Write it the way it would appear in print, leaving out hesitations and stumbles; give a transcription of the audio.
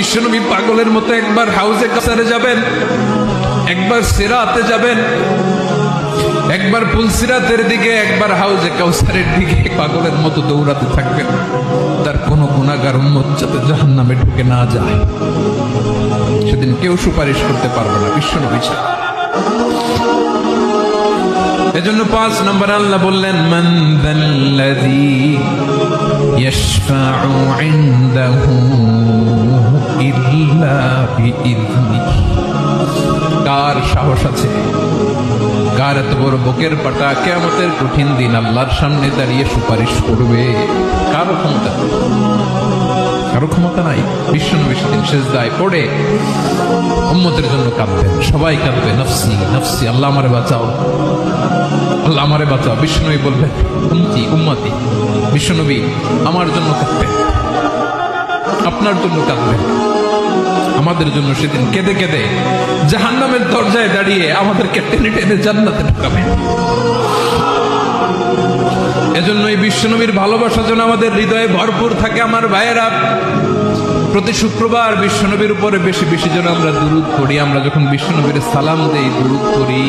বিশ্বনবী পাগলের মতো একবার হাউজে কাসারে যাবেন, একবার সিরাতে যাবেন, একবার পুলসিরাতের দিকে, একবার হাউজে কাউসারের দিকে পাগলের মতো দৌড়াতে থাকবেন। তার কোনো গুনাহগার উম্মত যাতে জাহান্নামে ঢুকে না যায়। সেদিন কেউ সুপারিশ করতে পারবে না বিশ্বনবী ছাড়া। এজন্য 5 নম্বর আল্লাহ বললেন, মান যাল্লাযী ইয়াশফাউ ইনদাহু ইল্লা বিইযনিহি। কার সাহস আছে, কার এত বড় বুকের পাটা কিয়ামতের কঠিন দিন আল্লাহর সামনে দাঁড়িয়ে সুপারিশ করবে? কারো ক্ষমতা, কারো ক্ষমতা নাই। বিশ্বনবী সেদিন সিজদায় পড়ে উম্মতের জন্য কাঁদবেন, সবাই কাঁদবে, নফসি নফসি, আল্লাহ আমারে বাঁচাও, আল্লাহ আমারে বাঁচাও। বিশ্বনবী বলবেন, উম্মতি উম্মতি। বিশ্বনবী আমার জন্য কাঁদবেন, আপনার জন্য কাঁদবেন, আমাদের জন্য সেদিন কেঁদে কেঁদে জাহান্নামের দরজায় দাঁড়িয়ে আমাদেরকে টেনে টেনে জান্নাতে ঢুকাবেন। এজন্য এই বিশ্বনবীর ভালোবাসা যেন আমাদের হৃদয়ে ভরপুর থাকে। আমার ভাইয়েরা, প্রতি শুক্রবার বিশ্বনবীর উপরে বেশি বেশি যেন আমরা দুরূদ পড়ি। আমরা যখন বিশ্বনবীর সালাম দেই, দুরূদ পড়ি,